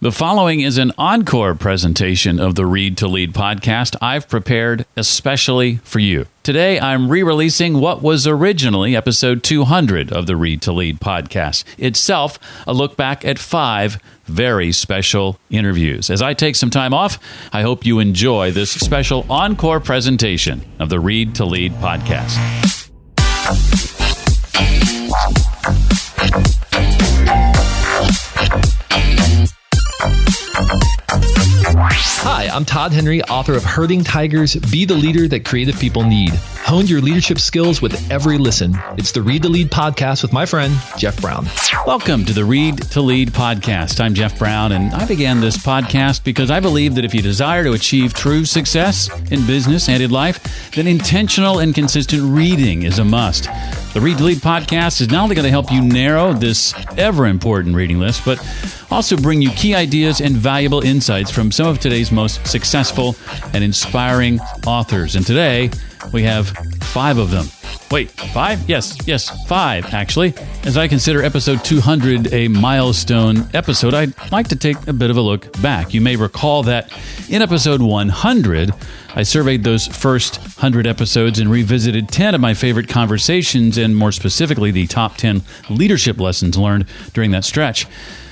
The following is an encore presentation of the Read to Lead podcast I've prepared especially for you. Today, I'm re-releasing what was originally episode 200 of the Read to Lead podcast. Itself, a look back at 5 very special interviews. As I take some time off, I hope you enjoy this special encore presentation of the Read to Lead podcast. Hi, I'm Todd Henry, author of Herding Tigers, Be the Leader That Creative People Need. Hone your leadership skills with every listen. It's the Read to Lead podcast with my friend, Jeff Brown. Welcome to the Read to Lead podcast. I'm Jeff Brown, and I began this podcast because I believe that if you desire to achieve true success in business and in life, then intentional and consistent reading is a must. The Read to Lead podcast is not only going to help you narrow this ever-important reading list, but also bring you key ideas and valuable insights from some of today's most successful and inspiring authors. And today, we have 5 of them. Wait, 5? Yes, 5, actually. As I consider episode 200 a milestone episode, I'd like to take a bit of a look back. You may recall that in episode 100, I surveyed those first 100 episodes and revisited 10 of my favorite conversations, and more specifically, the top 10 leadership lessons learned during that stretch.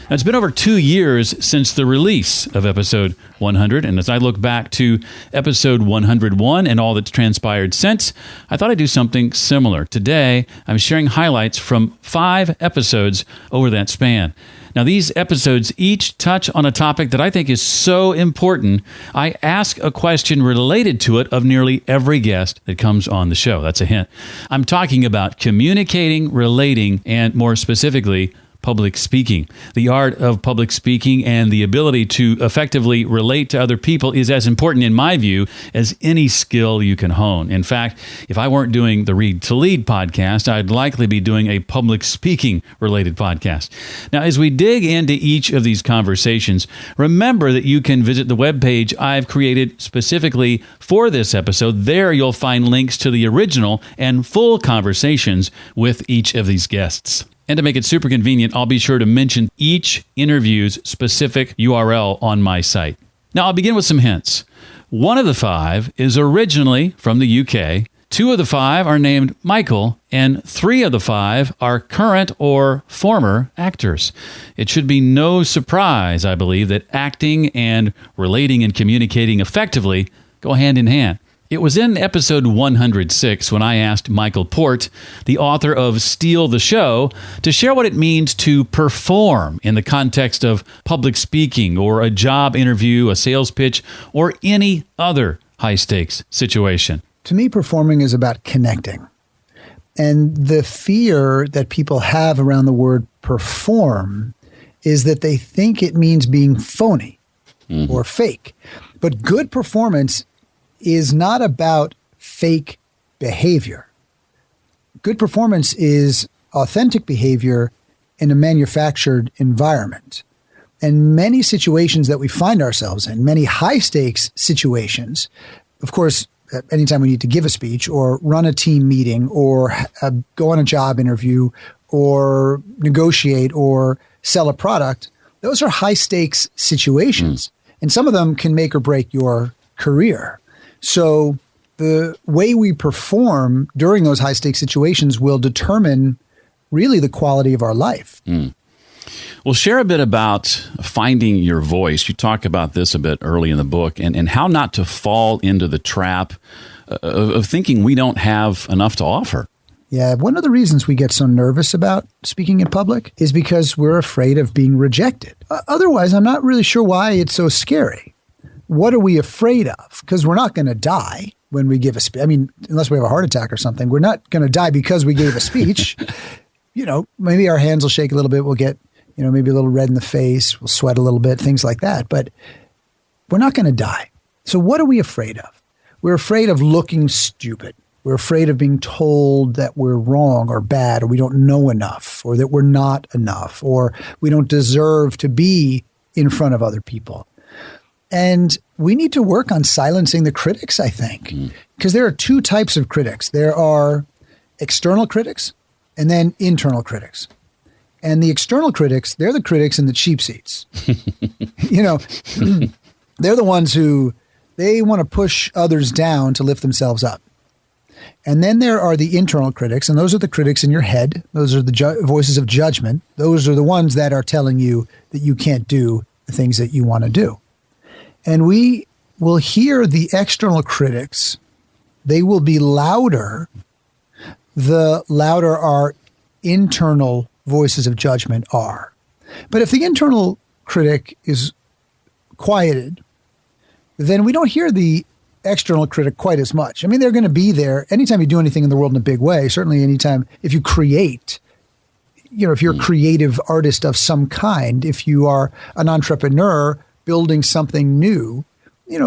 Now, it's been over 2 years since the release of episode 100, and as I look back to episode 101 and all that's transpired since, I thought I'd do something similar. Today, I'm sharing highlights from 5 episodes over that span. Now, these episodes each touch on a topic that I think is so important, I ask a question related to it of nearly every guest that comes on the show. That's a hint. I'm talking about communicating, relating, and more specifically, public speaking. The art of public speaking and the ability to effectively relate to other people is as important, in my view, as any skill you can hone. In fact, if I weren't doing the Read to Lead podcast, I'd likely be doing a public speaking related podcast. Now, as we dig into each of these conversations, remember that you can visit the webpage I've created specifically for this episode. There you'll find links to the original and full conversations with each of these guests. And to make it super convenient, I'll be sure to mention each interview's specific URL on my site. Now, I'll begin with some hints. 1 of the 5 is originally from the UK. 2 of the 5 are named Michael, and 3 of the 5 are current or former actors. It should be no surprise, I believe, that acting and relating and communicating effectively go hand in hand. It was in episode 106 when I asked Michael Port, the author of Steal the Show, to share what it means to perform in the context of public speaking or a job interview, a sales pitch, or any other high-stakes situation. To me, performing is about connecting. And the fear that people have around the word perform is that they think it means being phony or fake. But good performance is not about fake behavior. Good performance is authentic behavior in a manufactured environment. And many situations that we find ourselves in, many high-stakes situations, of course, anytime we need to give a speech or run a team meeting or go on a job interview or negotiate or sell a product, those are high-stakes situations. And some of them can make or break your career. So the way we perform during those high-stakes situations will determine really the quality of our life. Well, share a bit about finding your voice. You talk about this a bit early in the book and how not to fall into the trap of thinking we don't have enough to offer. Yeah, one of the reasons we get so nervous about speaking in public is because we're afraid of being rejected. Otherwise, I'm not really sure why it's so scary. What are we afraid of? Because we're not going to die when we give a speech. I mean, unless we have a heart attack or something, we're not going to die because we gave a speech. Maybe our hands will shake a little bit. We'll get, maybe a little red in the face. We'll sweat a little bit, things like that. But we're not going to die. So what are we afraid of? We're afraid of looking stupid. We're afraid of being told that we're wrong or bad, or we don't know enough, or that we're not enough, or we don't deserve to be in front of other people. And we need to work on silencing the critics, I think, because there are 2 types of critics. There are external critics and then internal critics. And the external critics, they're the critics in the cheap seats. They're the ones who they want to push others down to lift themselves up. And then there are the internal critics, and those are the critics in your head. Those are the voices of judgment. Those are the ones that are telling you that you can't do the things that you want to do. And we will hear the external critics. They will be louder the louder our internal voices of judgment are. But if the internal critic is quieted, then we don't hear the external critic quite as much. I mean, they're going to be there anytime you do anything in the world in a big way. Certainly anytime if you create, if you're a creative artist of some kind, if you are an entrepreneur building something new,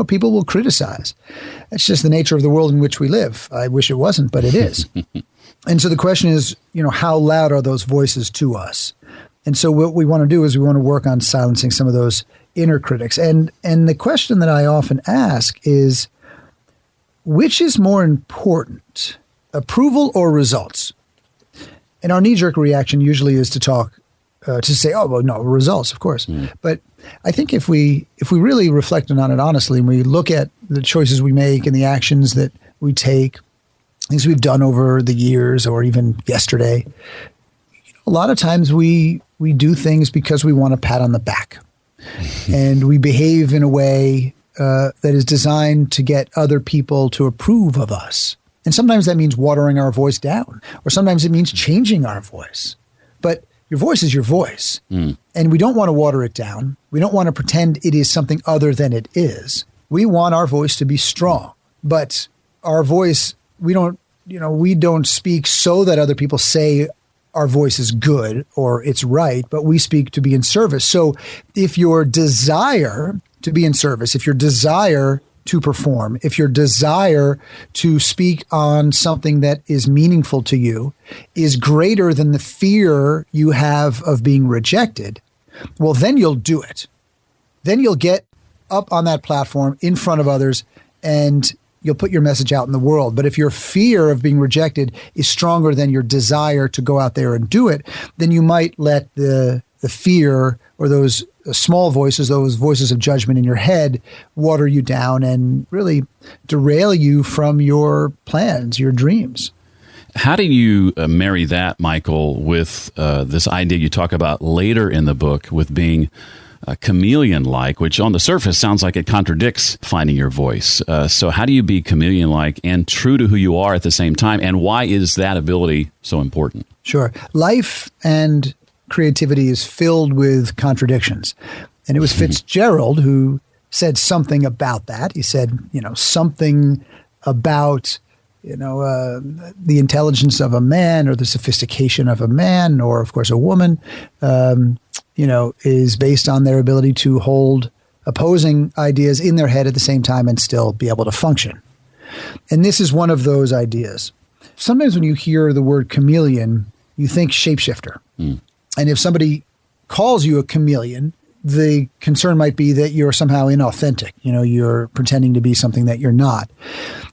people will criticize. That's just the nature of the world in which we live. I wish it wasn't, but it is. And so the question is, how loud are those voices to us? And so what we want to do is we want to work on silencing some of those inner critics. And the question that I often ask is, which is more important, approval or results? And our knee-jerk reaction usually is to talk, to say, oh, well, no, results, of course. But I think if we really reflect on it honestly, and we look at the choices we make and the actions that we take, things we've done over the years or even yesterday, a lot of times we do things because we want a pat on the back. And we behave in a way that is designed to get other people to approve of us. And sometimes that means watering our voice down, or sometimes it means changing our voice. But your voice is your voice. And we don't want to water it down. We don't want to pretend it is something other than it is. We want our voice to be strong. But our voice, we don't speak so that other people say our voice is good or it's right, but we speak to be in service. So if your desire to be in service, if your desire to perform, if your desire to speak on something that is meaningful to you is greater than the fear you have of being rejected, well, then you'll do it. Then you'll get up on that platform in front of others and you'll put your message out in the world. But if your fear of being rejected is stronger than your desire to go out there and do it, then you might let the fear or those small voices, those voices of judgment in your head, water you down and really derail you from your plans, your dreams. How do you marry that, Michael, with this idea you talk about later in the book with being chameleon-like, which on the surface sounds like it contradicts finding your voice. So how do you be chameleon-like and true to who you are at the same time? And why is that ability so important? Sure. Life and creativity is filled with contradictions. And it was Fitzgerald who said something about that. He said, something about, the intelligence of a man or the sophistication of a man or, of course, a woman, is based on their ability to hold opposing ideas in their head at the same time and still be able to function. And this is one of those ideas. Sometimes when you hear the word chameleon, you think shapeshifter. And if somebody calls you a chameleon, the concern might be that you're somehow inauthentic. You're pretending to be something that you're not.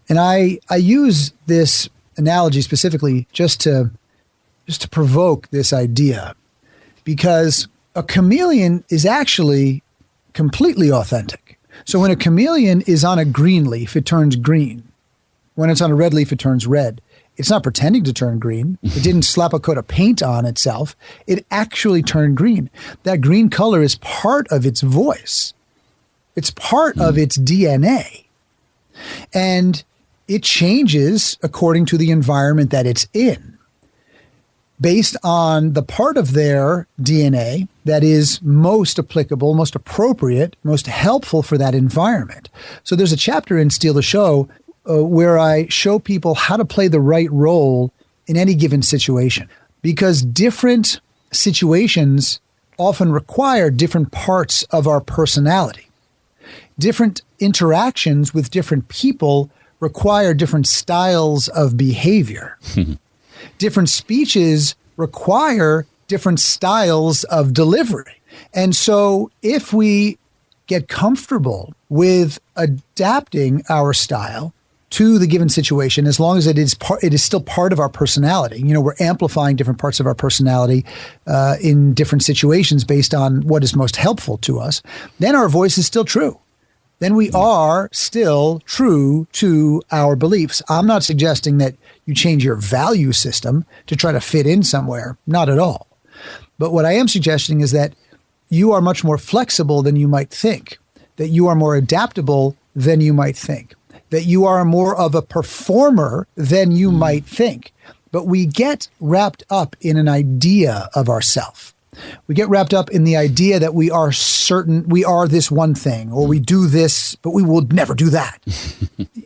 And I use this analogy specifically just to provoke this idea, because a chameleon is actually completely authentic. So when a chameleon is on a green leaf, it turns green. When it's on a red leaf, it turns red. It's not pretending to turn green. It didn't slap a coat of paint on itself. It actually turned green. That green color is part of its voice. It's part of its DNA. And it changes according to the environment that it's in, based on the part of their DNA that is most applicable, most appropriate, most helpful for that environment. So there's a chapter in Steal the Show where I show people how to play the right role in any given situation, because different situations often require different parts of our personality. Different interactions with different people require different styles of behavior. Different speeches require different styles of delivery. And so if we get comfortable with adapting our style to the given situation, as long as it is still part of our personality. You know, we're amplifying different parts of our personality in different situations based on what is most helpful to us, then our voice is still true. Then we are still true to our beliefs. I'm not suggesting that you change your value system to try to fit in somewhere. Not at all. But what I am suggesting is that you are much more flexible than you might think, that you are more adaptable than you might think, that you are more of a performer than you might think. But we get wrapped up in an idea of ourself. We get wrapped up in the idea that we are certain we are this one thing, or we do this, but we will never do that.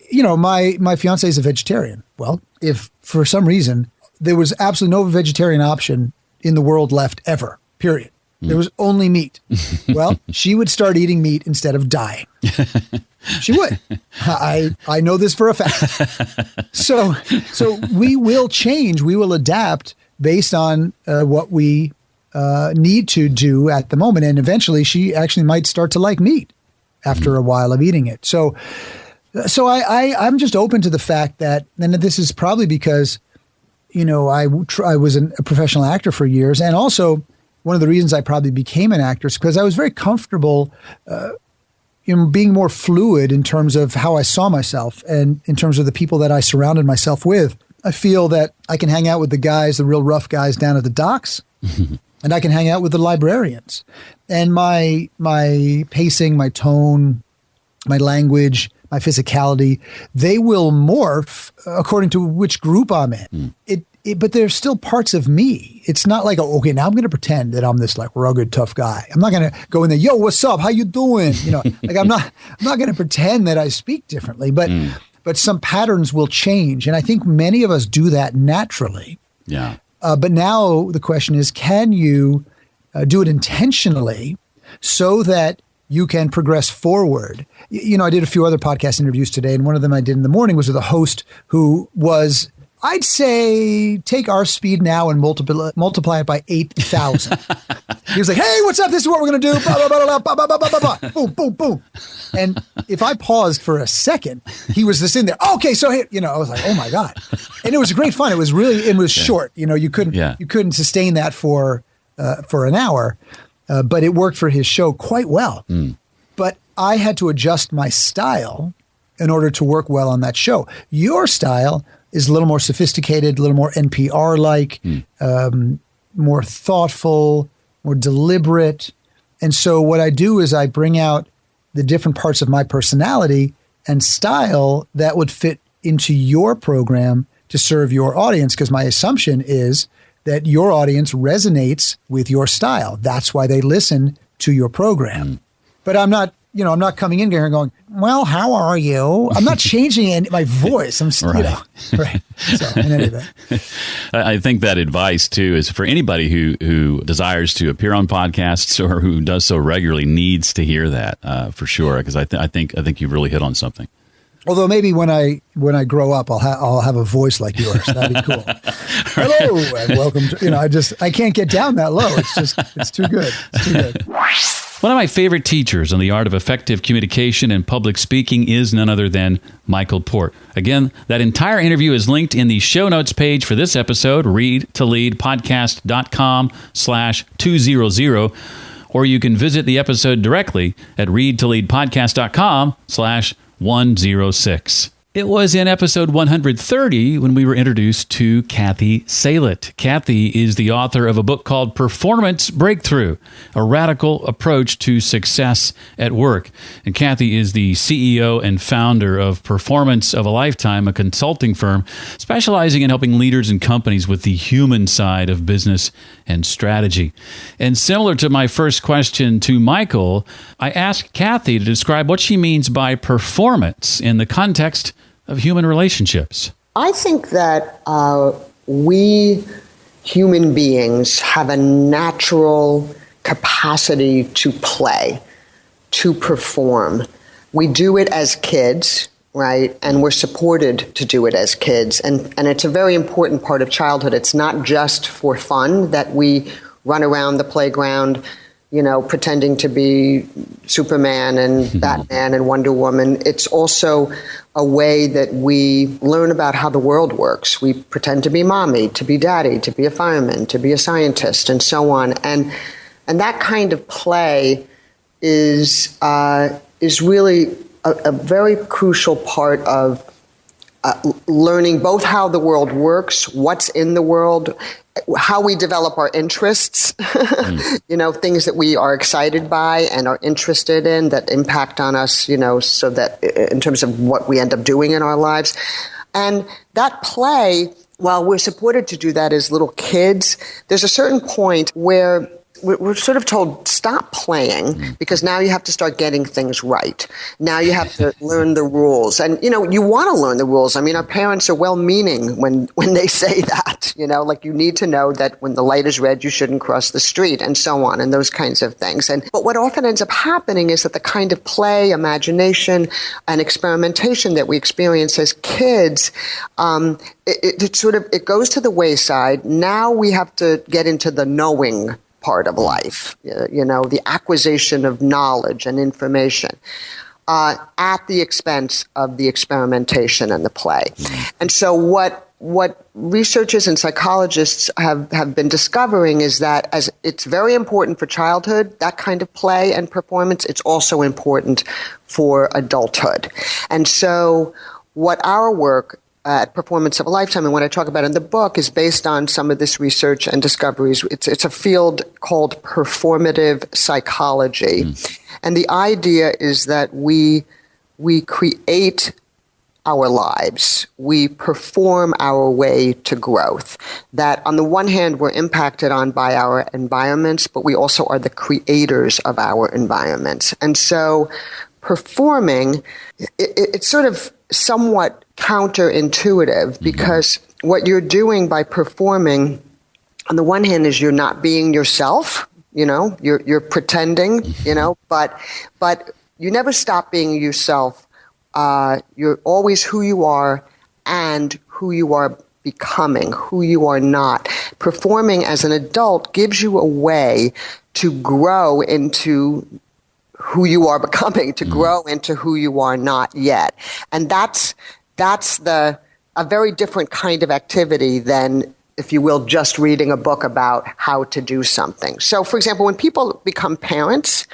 You know, my fiance is a vegetarian. Well, if for some reason there was absolutely no vegetarian option in the world left ever, period. There was only meat. Well, she would start eating meat instead of dying. She would. I know this for a fact. So we will change. We will adapt based on what we need to do at the moment. And eventually she actually might start to like meat after a while of eating it. So I'm just open to the fact that, and this is probably because, you know, I was a professional actor for years, and also one of the reasons I probably became an actor is because I was very comfortable in being more fluid in terms of how I saw myself and in terms of the people that I surrounded myself with. I feel that I can hang out with the guys, the real rough guys down at the docks, and I can hang out with the librarians. And my pacing, my tone, my language, my physicality, they will morph according to which group I'm in. But there's still parts of me. It's not like, okay, now I'm going to pretend that I'm this like rugged, tough guy. I'm not going to go in there, yo, what's up? How you doing? You know, like I'm not going to pretend that I speak differently, but some patterns will change. And I think many of us do that naturally. Yeah. But now the question is, can you do it intentionally so that you can progress forward? You know, I did a few other podcast interviews today, and one of them I did in the morning was with a host who was, I'd say, take our speed now and multiply it by 8,000. He was like, hey, what's up? This is what we're going to do. Blah, blah, blah, blah, blah, blah, blah, blah, blah. Boom, boom, boom. And if I paused for a second, he was just in there. Okay, so here, you know, I was like, oh my God. And it was great fun. It was short. You know, you couldn't sustain that for an hour, but it worked for his show quite well. But I had to adjust my style in order to work well on that show. Your style is a little more sophisticated, a little more NPR-like, more thoughtful, more deliberate. And so what I do is I bring out the different parts of my personality and style that would fit into your program to serve your audience, because my assumption is that your audience resonates with your style. That's why they listen to your program. But I'm not coming in here and going, well, how are you? I'm not changing my voice. I'm still, right. So in any event. I think that advice too is for anybody who desires to appear on podcasts or who does so regularly needs to hear that for sure. Because I think you've really hit on something. Although maybe when I grow up, I'll have a voice like yours. That'd be cool. Hello and welcome to, I can't get down that low. It's too good. It's too good. One of my favorite teachers on the art of effective communication and public speaking is none other than Michael Port. Again, that entire interview is linked in the show notes page for this episode, readtoleadpodcast.com/200, or you can visit the episode directly at readtoleadpodcast.com/106. It was in episode 130 when we were introduced to Kathy Salett. Kathy is the author of a book called Performance Breakthrough, a radical approach to success at work. And Kathy is the CEO and founder of Performance of a Lifetime, a consulting firm specializing in helping leaders and companies with the human side of business and strategy. And similar to my first question to Michael, I asked Kathy to describe what she means by performance in the context of human relationships. I think that we human beings have a natural capacity to play, to perform. We do it as kids, right? And we're supported to do it as kids. And it's a very important part of childhood. It's not just for fun that we run around the playground, pretending to be Superman and Batman and Wonder Woman. It's also a way that we learn about how the world works. We pretend to be mommy, to be daddy, to be a fireman, to be a scientist, and so on. And that kind of play is really a very crucial part of learning both how the world works, what's in the world, how we develop our interests, things that we are excited by and are interested in that impact on us, so that in terms of what we end up doing in our lives. And that play, while we're supported to do that as little kids, there's a certain point where we're sort of told, stop playing, because now you have to start getting things right. Now you have to learn the rules. And, you want to learn the rules. I mean, our parents are well-meaning when they say that, like you need to know that when the light is red, you shouldn't cross the street, and so on, and those kinds of things. But what often ends up happening is that the kind of play, imagination, and experimentation that we experience as kids, it goes to the wayside. Now we have to get into the knowing part of life, the acquisition of knowledge and information at the expense of the experimentation and the play. And so what researchers and psychologists have been discovering is that as it's very important for childhood, that kind of play and performance, it's also important for adulthood. And so what our work at Performance of a Lifetime, and what I talk about in the book, is based on some of this research and discoveries. It's a field called performative psychology. And the idea is that we create our lives. We perform our way to growth. That on the one hand, we're impacted on by our environments, but we also are the creators of our environments. And so performing, it's sort of somewhat counterintuitive, because what you're doing by performing, on the one hand, is you're not being yourself, you're pretending, but you never stop being yourself. You're always who you are and who you are becoming, who you are not. Performing as an adult gives you a way to grow into who you are becoming, to grow into who you are not yet. And that's a very different kind of activity than, if you will, just reading a book about how to do something. So, for example, when people become parents,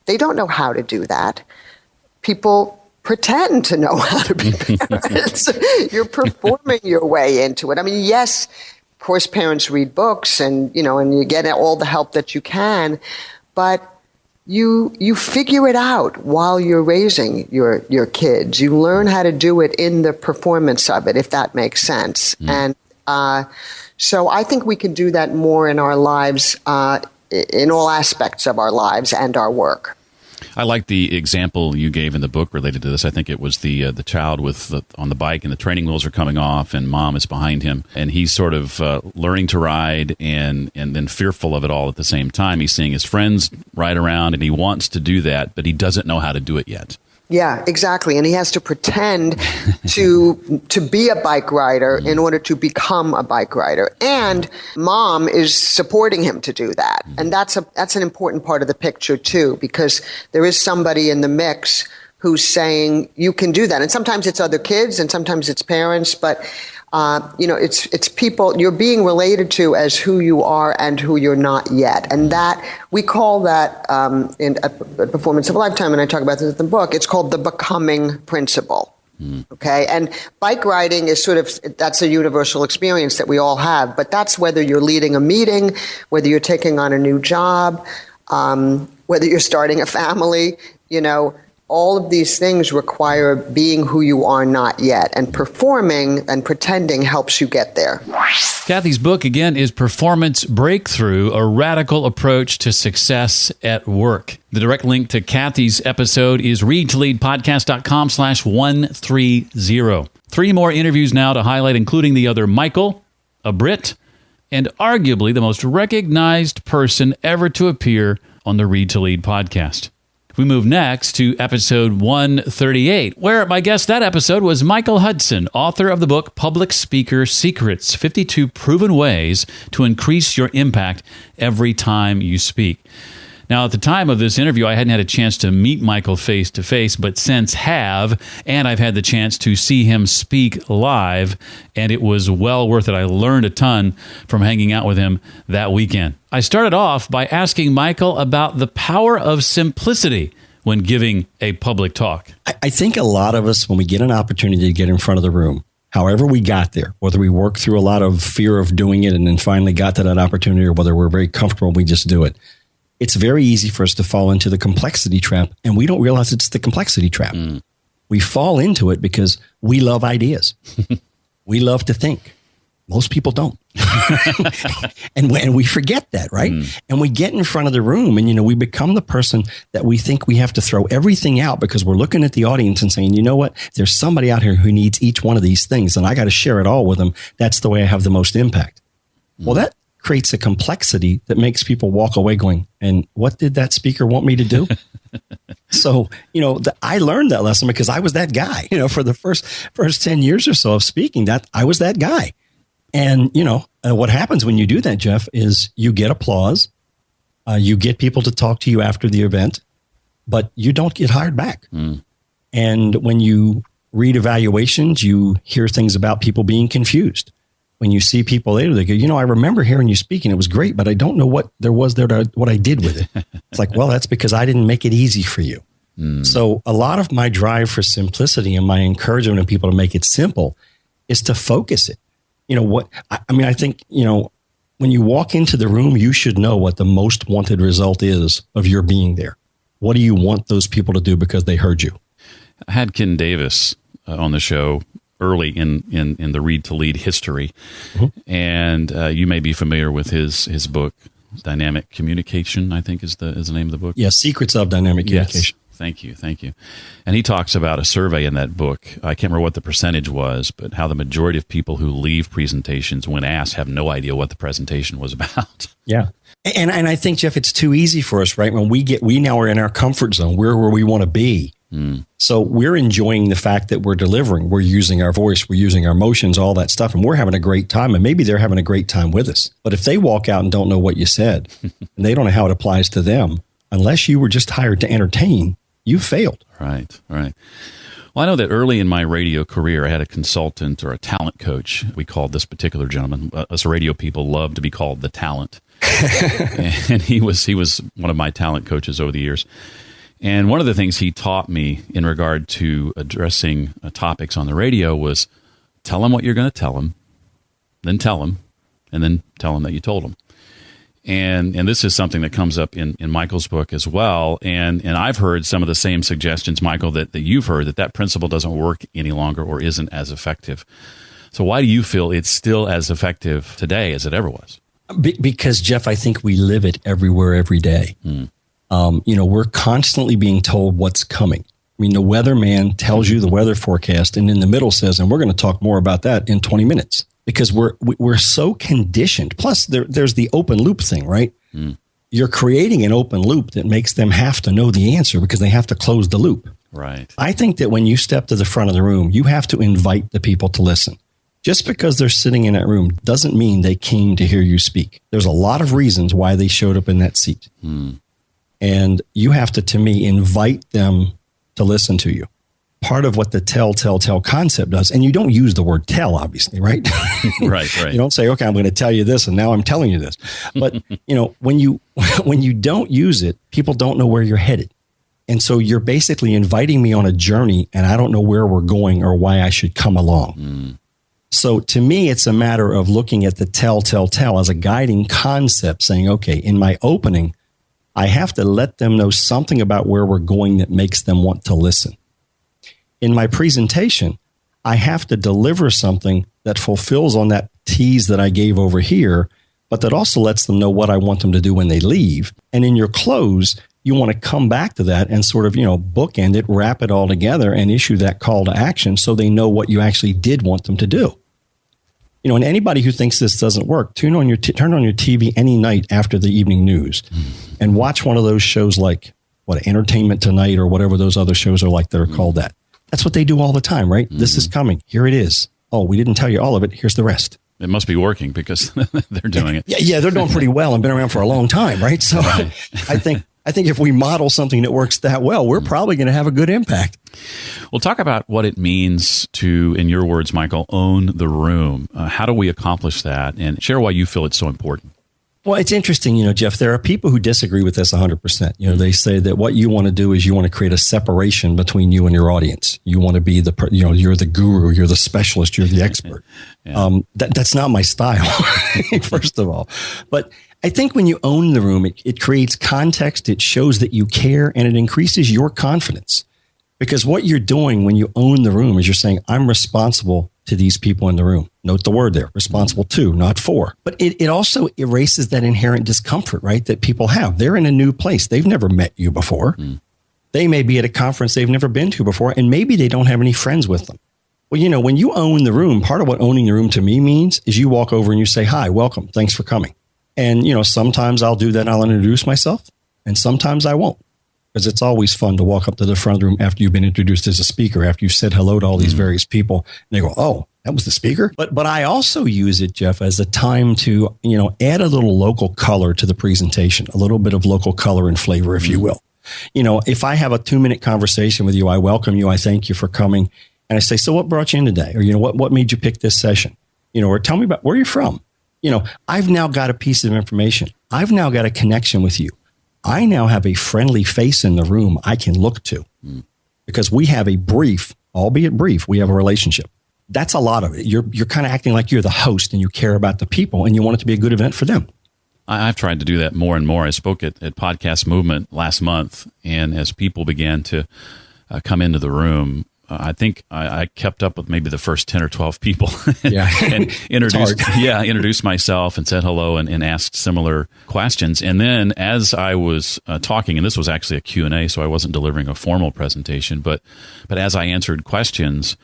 they don't know how to do that. People pretend to know how to be parents. You're performing your way into it. I mean, yes, of course, parents read books and you get all the help that you can, but you figure it out while you're raising your kids. You learn how to do it in the performance of it, if that makes sense. And so I think we can do that more in our lives, in all aspects of our lives and our work. I like the example you gave in the book related to this. I think it was the child on the bike and the training wheels are coming off and mom is behind him. And he's sort of learning to ride and then fearful of it all at the same time. He's seeing his friends ride around and he wants to do that, but he doesn't know how to do it yet. Yeah, exactly. And he has to pretend to be a bike rider in order to become a bike rider. And mom is supporting him to do that. And that's an important part of the picture too, because there is somebody in the mix who's saying you can do that. And sometimes it's other kids and sometimes it's parents, but it's people you're being related to as who you are and who you're not yet. And that, we call that in a Performance of a Lifetime, and I talk about this in the book, it's called the becoming principle. Okay. And bike riding is that's a universal experience that we all have, but that's whether you're leading a meeting, whether you're taking on a new job, whether you're starting a family, all of these things require being who you are not yet, and performing and pretending helps you get there. Kathy's book, again, is Performance Breakthrough, a radical approach to success at work. The direct link to Kathy's episode is readtoleadpodcast.com/130. 3 more interviews now to highlight, including the other Michael, a Brit, and arguably the most recognized person ever to appear on the Read to Lead podcast. We move next to episode 138, where my guest that episode was Michael Hudson, author of the book Public Speaker Secrets, 52 Proven Ways to Increase Your Impact Every Time You Speak. Now, at the time of this interview, I hadn't had a chance to meet Michael face to face, but since have, and I've had the chance to see him speak live, and it was well worth it. I learned a ton from hanging out with him that weekend. I started off by asking Michael about the power of simplicity when giving a public talk. I think a lot of us, when we get an opportunity to get in front of the room, however we got there, whether we worked through a lot of fear of doing it and then finally got to that opportunity, or whether we're very comfortable and we just do it, it's very easy for us to fall into the complexity trap, and we don't realize it's the complexity trap. We fall into it because we love ideas. We love to think. Most people don't. and we forget that, right? And we get in front of the room and, we become the person that we think we have to throw everything out because we're looking at the audience and saying, you know what? There's somebody out here who needs each one of these things and I got to share it all with them. That's the way I have the most impact. Well, that creates a complexity that makes people walk away going, and what did that speaker want me to do? So, I learned that lesson because I was that guy, for the first 10 years or so of speaking, that I was that guy. And, what happens when you do that, Jeff, is you get applause. You get people to talk to you after the event, but you don't get hired back. And when you read evaluations, you hear things about people being confused. When you see people later, they go, I remember hearing you speak and it was great, but I don't know what there was there, what I did with it. It's like, well, that's because I didn't make it easy for you. So a lot of my drive for simplicity and my encouragement of people to make it simple is to focus it. I think, when you walk into the room, you should know what the most wanted result is of your being there. What do you want those people to do because they heard you? I had Ken Davis on the show early in the Read to Lead history. And you may be familiar with his book, Dynamic Communication, I think is the name of the book. Yeah, Secrets of Dynamic Communication. Yes. Thank you. And he talks about a survey in that book. I can't remember what the percentage was, but how the majority of people who leave presentations when asked have no idea what the presentation was about. Yeah. And I think, Jeff, it's too easy for us, right? When we now are in our comfort zone, we're where we want to be. So we're enjoying the fact that we're delivering. We're using our voice, we're using our emotions, all that stuff, and we're having a great time. And maybe they're having a great time with us. But if they walk out and don't know what you said, and they don't know how it applies to them, unless you were just hired to entertain, you failed. Right. Well, I know that early in my radio career, I had a consultant or a talent coach. We called this particular gentleman, us radio people love to be called the talent. And he was one of my talent coaches over the years. And one of the things he taught me in regard to addressing topics on the radio was tell them what you're going to tell them, then tell them, and then tell them that you told them. And this is something that comes up in Michael's book as well. And I've heard some of the same suggestions, Michael, that you've heard, that principle doesn't work any longer or isn't as effective. So why do you feel it's still as effective today as it ever was? Because, Jeff, I think we live it everywhere, every day. We're constantly being told what's coming. I mean, the weatherman tells you the weather forecast and in the middle says, and we're going to talk more about that in 20 minutes. Because we're so conditioned. Plus, there's the open loop thing, right? You're creating an open loop that makes them have to know the answer because they have to close the loop. Right. I think that when you step to the front of the room, you have to invite the people to listen. Just because they're sitting in that room doesn't mean they came to hear you speak. There's a lot of reasons why they showed up in that seat. And you have to me, invite them to listen to you. Part of what the tell concept does, and you don't use the word tell, obviously, right? Right. You don't say, okay, I'm going to tell you this, and now I'm telling you this. But, when you don't use it, people don't know where you're headed. And so you're basically inviting me on a journey, and I don't know where we're going or why I should come along. So to me, it's a matter of looking at the tell as a guiding concept, saying, okay, in my opening, I have to let them know something about where we're going that makes them want to listen. In my presentation, I have to deliver something that fulfills on that tease that I gave over here, but that also lets them know what I want them to do when they leave. And in your close, you want to come back to that and sort of, bookend it, wrap it all together and issue that call to action so they know what you actually did want them to do. And anybody who thinks this doesn't work, turn on your TV any night after the evening news and watch one of those shows like Entertainment Tonight or whatever those other shows are like that are called that. That's what they do all the time, right? This is coming. Here it is. Oh, we didn't tell you all of it. Here's the rest. It must be working because they're doing it. Yeah, they're doing pretty well and been around for a long time, right? So I think I think if we model something that works that well, we're probably going to have a good impact. We'll talk about what it means to, in your words, Michael, own the room. How do we accomplish that? And share why you feel it's so important. Well, it's interesting, Jeff, there are people who disagree with this 100%. They say that what you want to do is you want to create a separation between you and your audience. You want to be you're the guru, you're the specialist, you're the expert. Yeah. That's not my style, first of all. But I think when you own the room, it creates context, it shows that you care, and it increases your confidence. Because what you're doing when you own the room is you're saying, I'm responsible to these people in the room. Note the word there, responsible to, not for. But it also erases that inherent discomfort, right, that people have. They're in a new place. They've never met you before. Mm. They may be at a conference they've never been to before, and maybe they don't have any friends with them. Well, when you own the room, part of what owning the room to me means is you walk over and you say, hi, welcome, thanks for coming. And, sometimes I'll do that and I'll introduce myself, and sometimes I won't. Because it's always fun to walk up to the front of the room after you've been introduced as a speaker, after you've said hello to all these various people. And they go, oh, that was the speaker? But I also use it, Jeff, as a time to, add a little local color to the presentation, a little bit of local color and flavor, if you will. If I have a 2-minute conversation with you, I welcome you, I thank you for coming. And I say, so what brought you in today? Or, what made you pick this session? Or tell me about where you're from. I've now got a piece of information. I've now got a connection with you. I now have a friendly face in the room I can look to because we have a brief, albeit brief, we have a relationship. That's a lot of it. You're kind of acting like you're the host and you care about the people and you want it to be a good event for them. I've tried to do that more and more. I spoke at Podcast Movement last month, and as people began to come into the room, I think I kept up with maybe the first 10 or 12 people and introduced myself and said hello and asked similar questions. And then as I was talking, and this was actually a Q&A, so I wasn't delivering a formal presentation, but as I answered questions,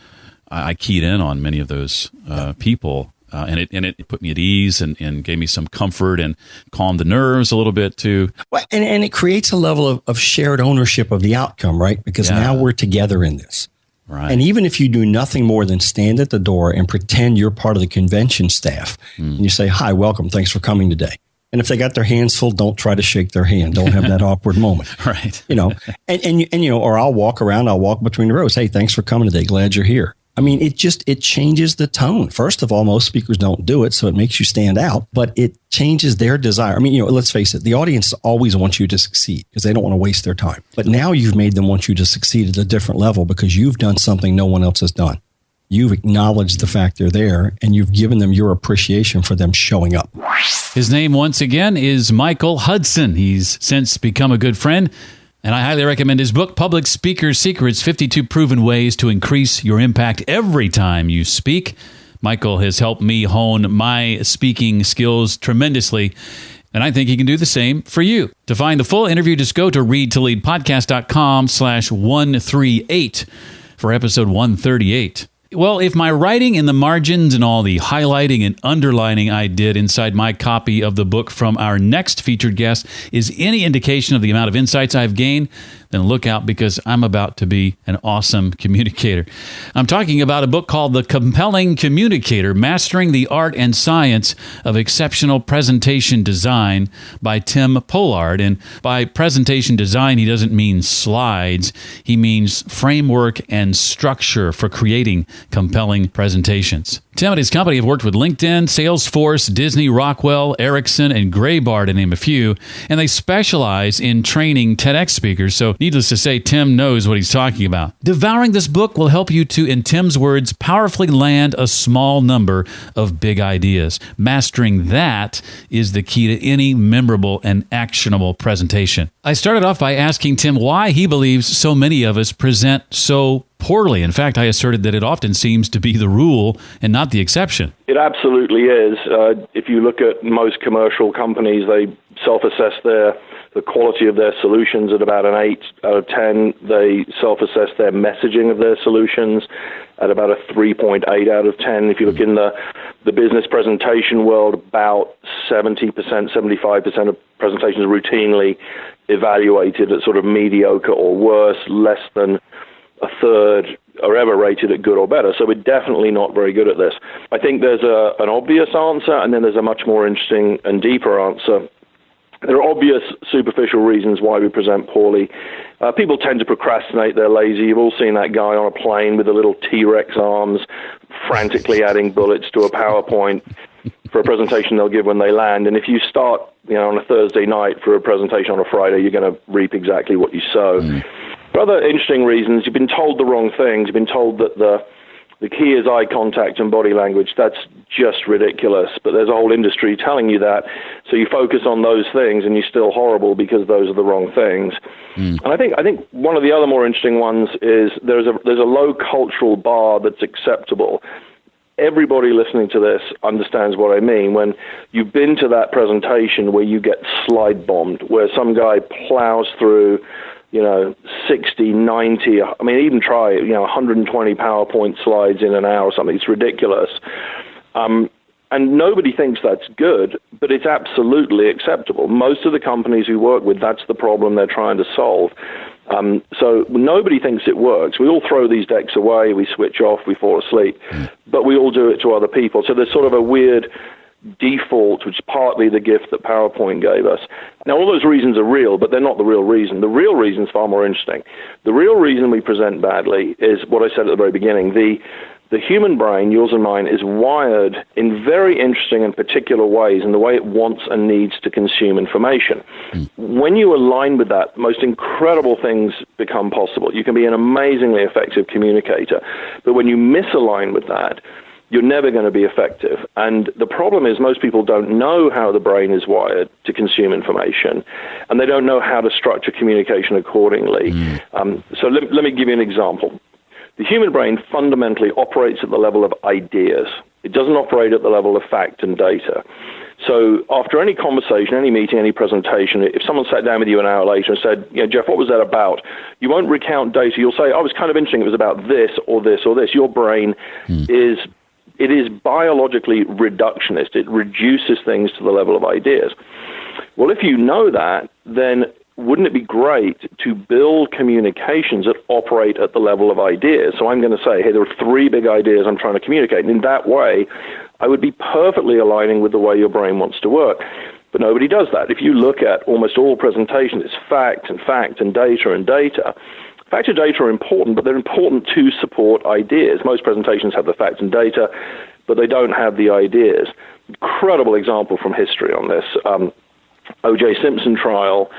I keyed in on many of those people. And it put me at ease and gave me some comfort and calmed the nerves a little bit too. Well, and it creates a level of shared ownership of the outcome, right? Because now we're together in this. Right. And even if you do nothing more than stand at the door and pretend you're part of the convention staff, and you say, hi, welcome, thanks for coming today. And if they got their hands full, don't try to shake their hand. Don't have that awkward moment. Right. Or I'll walk between the rows. Hey, thanks for coming today. Glad you're here. I mean, it changes the tone. First of all, most speakers don't do it, so it makes you stand out, but it changes their desire. I mean, let's face it, the audience always wants you to succeed because they don't want to waste their time. But now you've made them want you to succeed at a different level because you've done something no one else has done. You've acknowledged the fact they're there, and you've given them your appreciation for them showing up. His name, once again, is Michael Hudson. He's since become a good friend. And I highly recommend his book, Public Speaker Secrets, 52 Proven Ways to Increase Your Impact Every Time You Speak. Michael has helped me hone my speaking skills tremendously, and I think he can do the same for you. To find the full interview, just go to readtoleadpodcast.com/138 for episode 138. Well, if my writing in the margins and all the highlighting and underlining I did inside my copy of the book from our next featured guest is any indication of the amount of insights I've gained, then look out because I'm about to be an awesome communicator. I'm talking about a book called The Compelling Communicator, Mastering the Art and Science of Exceptional Presentation Design by Tim Pollard. And by presentation design, he doesn't mean slides. He means framework and structure for creating compelling presentations. Tim and his company have worked with LinkedIn, Salesforce, Disney, Rockwell, Ericsson, and Graybar, to name a few, and they specialize in training TEDx speakers, so needless to say, Tim knows what he's talking about. Devouring this book will help you to, in Tim's words, powerfully land a small number of big ideas. Mastering that is the key to any memorable and actionable presentation. I started off by asking Tim why he believes so many of us present so poorly. In fact, I asserted that it often seems to be the rule and not the exception. It absolutely is. If you look at most commercial companies, they self-assess the quality of their solutions at about an 8 out of 10. They self-assess their messaging of their solutions at about a 3.8 out of 10. If you look in the business presentation world, about 70%, 75% of presentations are routinely evaluated at sort of mediocre or worse. Less than a third are ever rated at good or better. So we're definitely not very good at this. I think there's an obvious answer, and then there's a much more interesting and deeper answer. There are obvious superficial reasons why we present poorly. People tend to procrastinate. They're lazy. You've all seen that guy on a plane with the little T-Rex arms, frantically adding bullets to a PowerPoint for a presentation they'll give when they land. And if you start, on a Thursday night for a presentation on a Friday, you're going to reap exactly what you sow. For other interesting reasons, you've been told the wrong things. You've been told that the key is eye contact and body language. That's just ridiculous. But there's a whole industry telling you that. So you focus on those things and you're still horrible because those are the wrong things. And I think one of the other more interesting ones is there's a low cultural bar that's acceptable. Everybody listening to this understands what I mean when you've been to that presentation where you get slide bombed, where some guy plows through 60, 90, even try, 120 PowerPoint slides in an hour or something. It's ridiculous. And nobody thinks that's good, but it's absolutely acceptable. Most of the companies we work with, that's the problem they're trying to solve. So nobody thinks it works. We all throw these decks away, we switch off, we fall asleep, but we all do it to other people. So there's sort of a weird default, which is partly the gift that PowerPoint gave us. Now, all those reasons are real, but they're not the real reason. The real reason is far more interesting. The real reason we present badly is what I said at the very beginning. The human brain, yours and mine, is wired in very interesting and particular ways in the way it wants and needs to consume information. When you align with that, most incredible things become possible. You can be an amazingly effective communicator, but when you misalign with that, you're never going to be effective. And the problem is most people don't know how the brain is wired to consume information, and they don't know how to structure communication accordingly. So let me give you an example. The human brain fundamentally operates at the level of ideas. It doesn't operate at the level of fact and data. So after any conversation, any meeting, any presentation, if someone sat down with you an hour later and said, Jeff, what was that about? You won't recount data. You'll say, oh, it was kind of interesting. It was about this or this or this. Your brain is biologically reductionist. It reduces things to the level of ideas. Well, if you know that, then wouldn't it be great to build communications that operate at the level of ideas? So I'm going to say, hey, there are 3 big ideas I'm trying to communicate. And in that way, I would be perfectly aligning with the way your brain wants to work. But nobody does that. If you look at almost all presentations, it's fact and data and data. Facts and data are important, but they're important to support ideas. Most presentations have the facts and data, but they don't have the ideas. Incredible example from history on this. O.J. Simpson trial,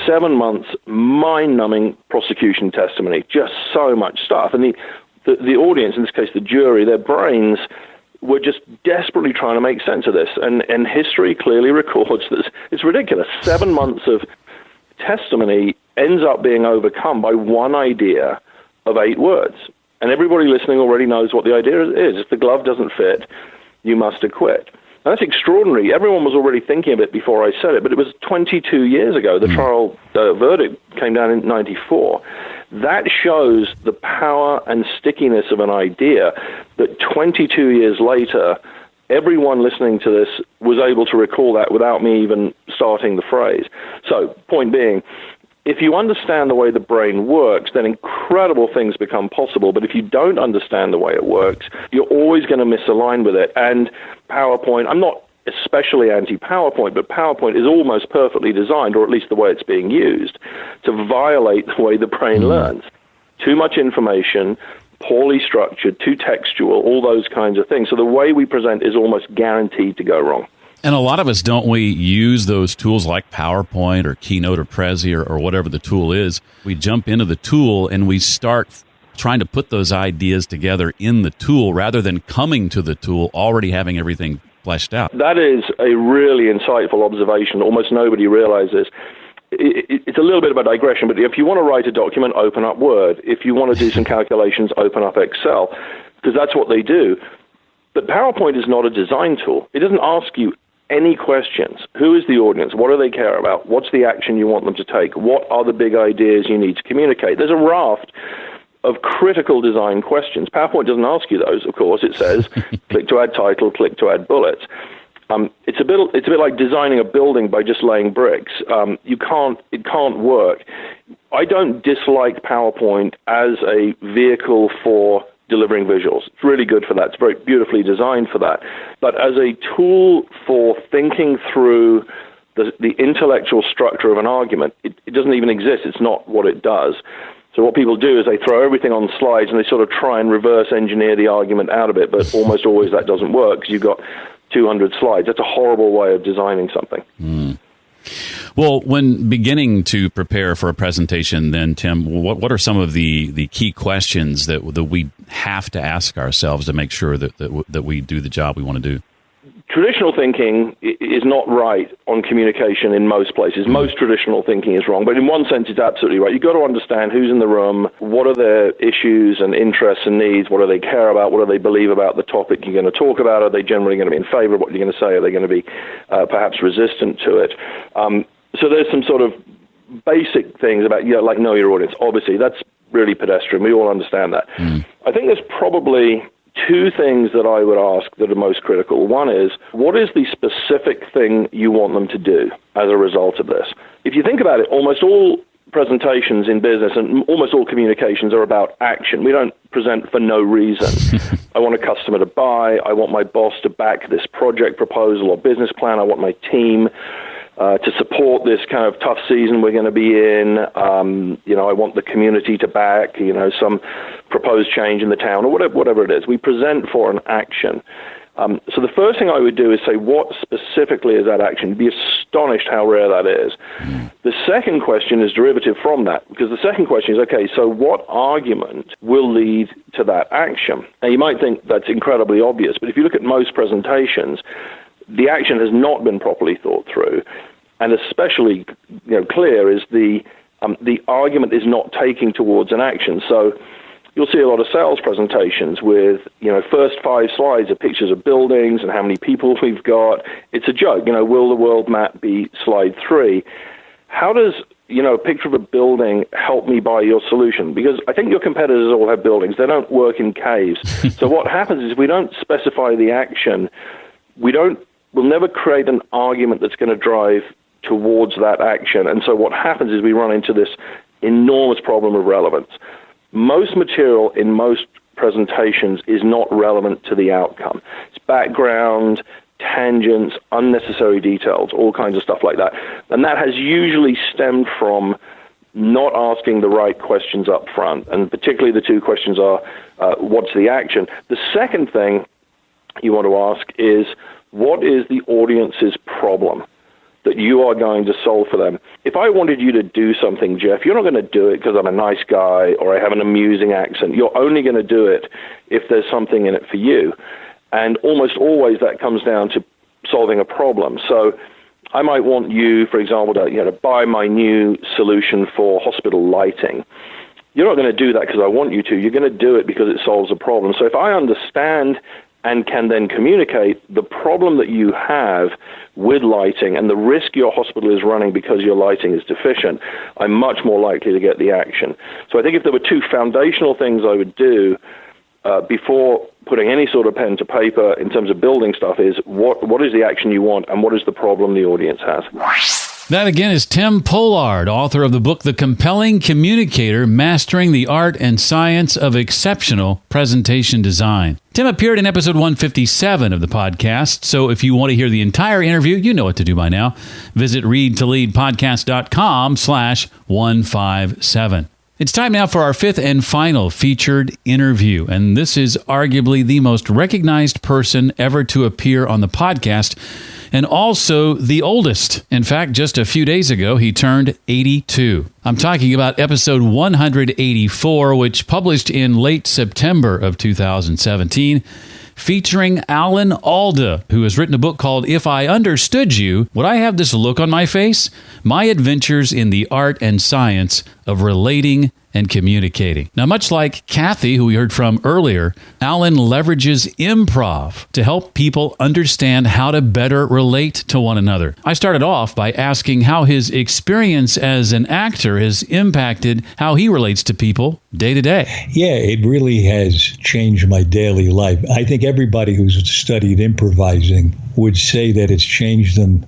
7 months, mind-numbing prosecution testimony, just so much stuff. And the audience, in this case the jury, their brains were just desperately trying to make sense of this. And history clearly records that it's ridiculous. 7 months of testimony ends up being overcome by one idea of 8 words. And everybody listening already knows what the idea is. If the glove doesn't fit, you must acquit. And that's extraordinary. Everyone was already thinking of it before I said it, but it was 22 years ago. The trial verdict came down in 94. That shows the power and stickiness of an idea that 22 years later, everyone listening to this was able to recall that without me even starting the phrase. So, point being, if you understand the way the brain works, then incredible things become possible. But if you don't understand the way it works, you're always going to misalign with it. And PowerPoint, I'm not especially anti-PowerPoint, but PowerPoint is almost perfectly designed, or at least the way it's being used, to violate the way the brain learns. Too much information, poorly structured, too textual, all those kinds of things. So the way we present is almost guaranteed to go wrong. And a lot of us, don't we use those tools like PowerPoint or Keynote or Prezi or whatever the tool is? We jump into the tool and we start trying to put those ideas together in the tool rather than coming to the tool already having everything fleshed out. That is a really insightful observation. Almost nobody realizes. It's a little bit of a digression, but if you want to write a document, open up Word. If you want to do some calculations, open up Excel, because that's what they do. But PowerPoint is not a design tool. It doesn't ask you any questions. Who is the audience? What do they care about? What's the action you want them to take? What are the big ideas you need to communicate? There's a raft of critical design questions. PowerPoint doesn't ask you those, of course. It says, click to add title, click to add bullets. It's a bit like designing a building by just laying bricks. It can't work. I don't dislike PowerPoint as a vehicle for delivering visuals. It's really good for that. It's very beautifully designed for that. But as a tool for thinking through the intellectual structure of an argument, it doesn't even exist. It's not what it does. So what people do is they throw everything on slides and they sort of try and reverse engineer the argument out of it, but almost always that doesn't work because you've got 200 slides. That's a horrible way of designing something. Well, when beginning to prepare for a presentation, then, Tim, what are some of the key questions that we have to ask ourselves to make sure that we do the job we want to do? Traditional thinking is not right on communication in most places. Most traditional thinking is wrong, but in one sense it's absolutely right. You've got to understand who's in the room, what are their issues and interests and needs, what do they care about, what do they believe about the topic you're going to talk about, are they generally going to be in favor of what you're going to say, are they going to be perhaps resistant to it. So there's some sort of basic things about, like know your audience. Obviously, that's really pedestrian. We all understand that. I think there's probably two things that I would ask that are most critical. One is, what is the specific thing you want them to do as a result of this? If you think about it, almost all presentations in business and almost all communications are about action. We don't present for no reason. I want a customer to buy. I want my boss to back this project proposal or business plan. I want my team to support this kind of tough season we're going to be in. I want the community to back, some proposed change in the town or whatever it is. We present for an action. So the first thing I would do is say, what specifically is that action? You'd be astonished how rare that is. The second question is derivative from that, because the second question is, okay, so what argument will lead to that action? Now, you might think that's incredibly obvious, but if you look at most presentations, the action has not been properly thought through, and especially clear is the argument is not taking towards an action. So you'll see a lot of sales presentations with first 5 slides are pictures of buildings and how many people we've got. It's a joke. Will the world map be slide 3? How does a picture of a building help me buy your solution? Because I think your competitors all have buildings. They don't work in caves. So what happens is we don't specify the action. We'll never create an argument that's going to drive towards that action. And so what happens is we run into this enormous problem of relevance. Most material in most presentations is not relevant to the outcome. It's background, tangents, unnecessary details, all kinds of stuff like that. And that has usually stemmed from not asking the right questions up front. And particularly the two questions are, what's the action? The second thing you want to ask is, what is the audience's problem that you are going to solve for them? If I wanted you to do something, Jeff, you're not going to do it because I'm a nice guy or I have an amusing accent. You're only going to do it if there's something in it for you. And almost always that comes down to solving a problem. So I might want you, for example, to buy my new solution for hospital lighting. You're not going to do that because I want you to. You're going to do it because it solves a problem. So if I understand and can then communicate the problem that you have with lighting and the risk your hospital is running because your lighting is deficient, I'm much more likely to get the action. So I think if there were two foundational things I would do before putting any sort of pen to paper in terms of building stuff is, what is the action you want and what is the problem the audience has? That, again, is Tim Pollard, author of the book, The Compelling Communicator, Mastering the Art and Science of Exceptional Presentation Design. Tim appeared in episode 157 of the podcast, so if you want to hear the entire interview, you know what to do by now. Visit readtoleadpodcast.com/157. It's time now for our 5th and final featured interview, and this is arguably the most recognized person ever to appear on the podcast, and also the oldest. In fact, just a few days ago, he turned 82. I'm talking about episode 184, which published in late September of 2017, featuring Alda, who has written a book called If I Understood You, Would I Have This Look on My Face? My Adventures in the Art and Science of Relating and Communicating. Now, much like Kathy, who we heard from earlier, Alan leverages improv to help people understand how to better relate to one another. I started off by asking how his experience as an actor has impacted how he relates to people day to day. Yeah, it really has changed my daily life. I think everybody who's studied improvising would say that it's changed them.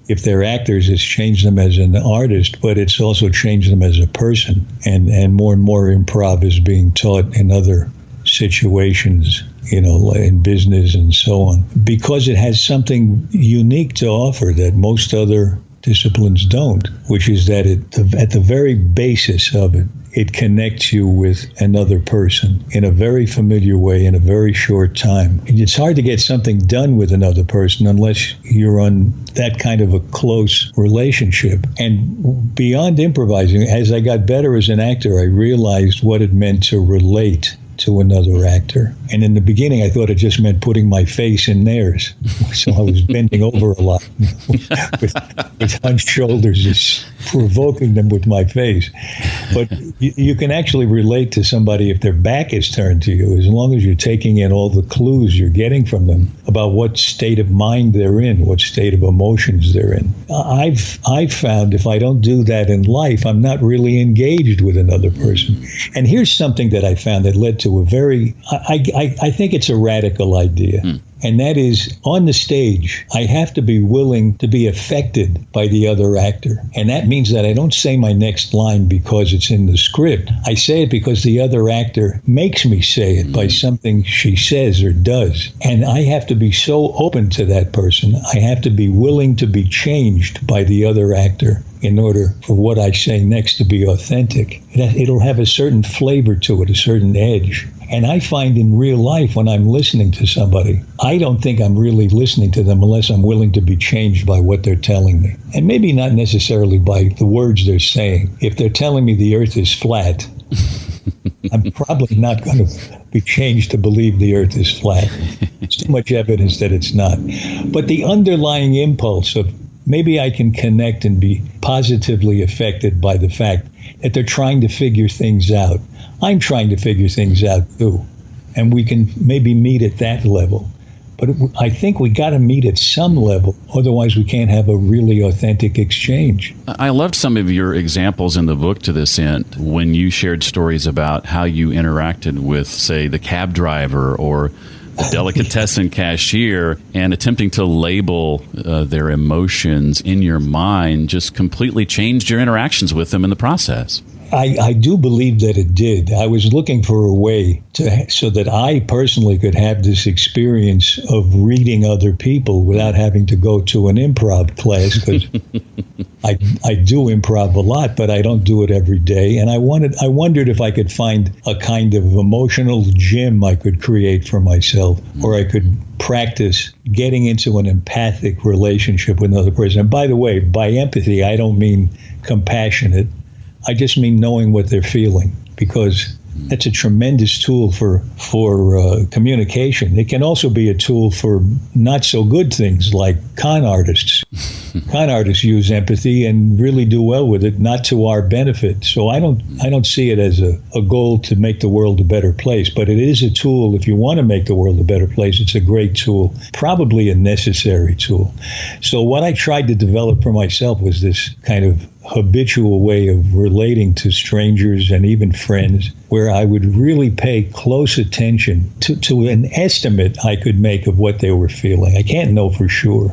If they're actors, it's changed them as an artist, but it's also changed them as a person. And more improv is being taught in other situations, in business and so on, because it has something unique to offer that most other disciplines don't, which is that at the very basis of it, it connects you with another person in a very familiar way in a very short time. And it's hard to get something done with another person unless you're on that kind of a close relationship. And beyond improvising, as I got better as an actor, I realized what it meant to relate to another actor. And in the beginning, I thought it just meant putting my face in theirs. So I was bending over a lot with hunched shoulders, just provoking them with my face. But you can actually relate to somebody if their back is turned to you, as long as you're taking in all the clues you're getting from them about what state of mind they're in, what state of emotions they're in. I've found if I don't do that in life, I'm not really engaged with another person. And here's something that I found that led to a very, I think it's a radical idea. And that is, on the stage, I have to be willing to be affected by the other actor. And that means that I don't say my next line because it's in the script. I say it because the other actor makes me say it by something she says or does. And I have to be so open to that person. I have to be willing to be changed by the other actor in order for what I say next to be authentic. It'll have a certain flavor to it, a certain edge. And I find in real life, when I'm listening to somebody, I don't think I'm really listening to them unless I'm willing to be changed by what they're telling me. And maybe not necessarily by the words they're saying. If they're telling me the earth is flat, I'm probably not going to be changed to believe the earth is flat. There's too much evidence that it's not. But the underlying impulse of maybe I can connect and be positively affected by the fact that they're trying to figure things out. I'm trying to figure things out too. And we can maybe meet at that level. But I think we got to meet at some level. Otherwise, we can't have a really authentic exchange. I loved some of your examples in the book to this end when you shared stories about how you interacted with, say, the cab driver or the delicatessen cashier, and attempting to label their emotions in your mind just completely changed your interactions with them in the process. I do believe that it did. I was looking for a way so that I personally could have this experience of reading other people without having to go to an improv class, because I do improv a lot, but I don't do it every day. And I wondered if I could find a kind of emotional gym I could create for myself, or I could practice getting into an empathic relationship with another person. And by the way, by empathy, I don't mean compassionate. I just mean knowing what they're feeling, because that's a tremendous tool for communication. It can also be a tool for not so good things like con artists. Con artists use empathy and really do well with it, not to our benefit. So I don't see it as a goal to make the world a better place, but it is a tool. If you want to make the world a better place, it's a great tool, probably a necessary tool. So what I tried to develop for myself was this kind of habitual way of relating to strangers and even friends, where I would really pay close attention to an estimate I could make of what they were feeling. I can't know for sure,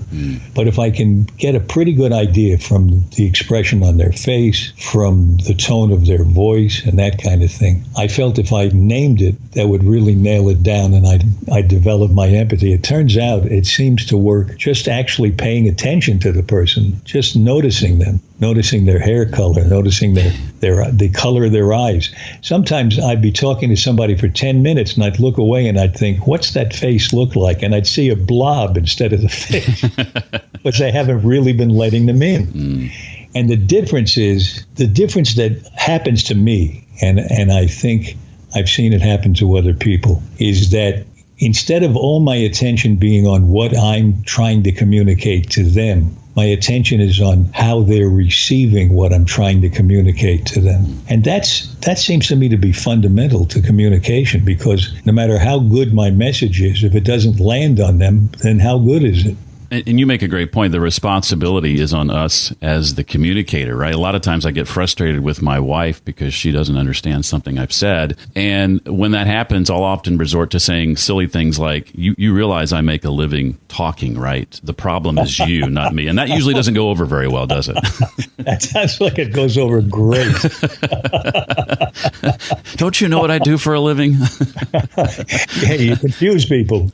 but if I can get a pretty good idea from the expression on their face, from the tone of their voice and that kind of thing, I felt if I named it, that would really nail it down, and I'd develop my empathy. It turns out it seems to work just actually paying attention to the person, just noticing them, noticing their hair color, noticing the color of their eyes. Sometimes I'd be talking to somebody for 10 minutes and I'd look away and I'd think, what's that face look like? And I'd see a blob instead of the face, because I haven't really been letting them in. And the difference that happens to me, and I think I've seen it happen to other people, is that instead of all my attention being on what I'm trying to communicate to them, my attention is on how they're receiving what I'm trying to communicate to them. And that seems to me to be fundamental to communication, because no matter how good my message is, if it doesn't land on them, then how good is it? And you make a great point. The responsibility is on us as the communicator, right? A lot of times I get frustrated with my wife because she doesn't understand something I've said. And when that happens, I'll often resort to saying silly things like, you realize I make a living talking, right? The problem is you, not me. And that usually doesn't go over very well, does it? That sounds like it goes over great. Don't you know what I do for a living? Yeah, you confuse people.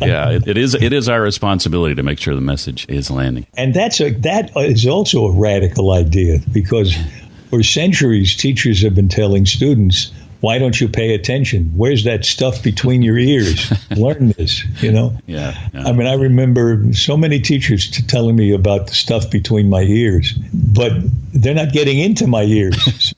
Yeah, it is our responsibility to make sure the message is landing. And that is also a radical idea, because for centuries, teachers have been telling students, why don't you pay attention? Where's that stuff between your ears? Learn this, Yeah. I mean, I remember so many teachers telling me about the stuff between my ears, but they're not getting into my ears.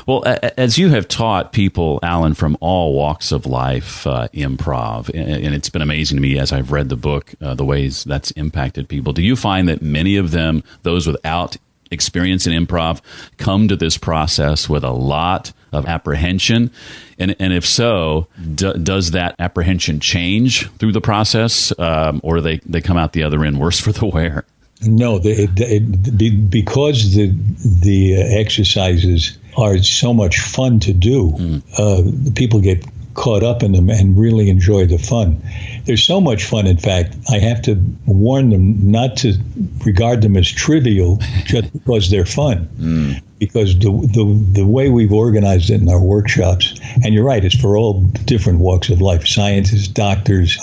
Well, as you have taught people, Alan, from all walks of life, improv, and it's been amazing to me as I've read the book, the ways that's impacted people. Do you find that many of them, those without experience in improv, come to this process with a lot of apprehension? And if so, does that apprehension change through the process, or they come out the other end worse for the wear? No, because the exercises are so much fun to do, people get caught up in them and really enjoy the fun. They're so much fun, in fact, I have to warn them not to regard them as trivial just because they're fun. Because the way we've organized it in our workshops, and you're right, it's for all different walks of life, scientists, doctors,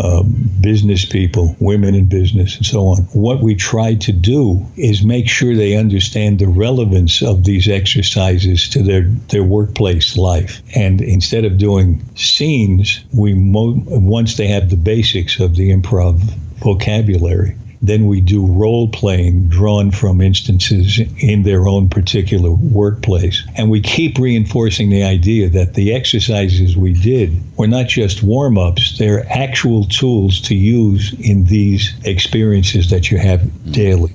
business people, women in business, and so on. What we try to do is make sure they understand the relevance of these exercises to their workplace life. And instead of doing scenes, once they have the basics of the improv vocabulary, then we do role-playing drawn from instances in their own particular workplace. And we keep reinforcing the idea that the exercises we did were not just warm-ups, they're actual tools to use in these experiences that you have daily.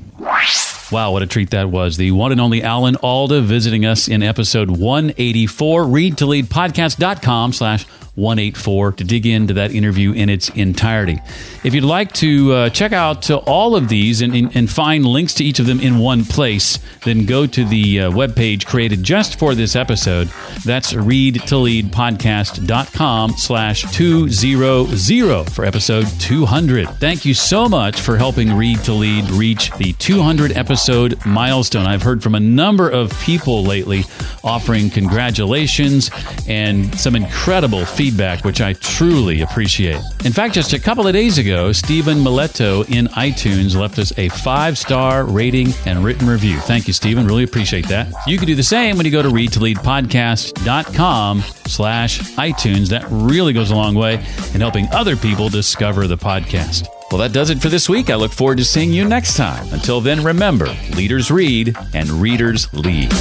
Wow, what a treat that was. The one and only Alan Alda visiting us in episode 184, readtoleadpodcast.com/184 to dig into that interview in its entirety. If you'd like to check out all of these and find links to each of them in one place, then go to the webpage created just for this episode. That's readtoleadpodcast.com/200 for episode 200. Thank you so much for helping Read to Lead reach the 200 episode milestone. I've heard from a number of people lately offering congratulations and some incredible feedback, which I truly appreciate. In fact, just a couple of days ago, Stephen Mileto in iTunes left us a 5-star rating and written review. Thank you, Stephen. Really appreciate that. You can do the same when you go to readtoleadpodcast.com/iTunes. That really goes a long way in helping other people discover the podcast. Well, that does it for this week. I look forward to seeing you next time. Until then, remember, leaders read and readers lead.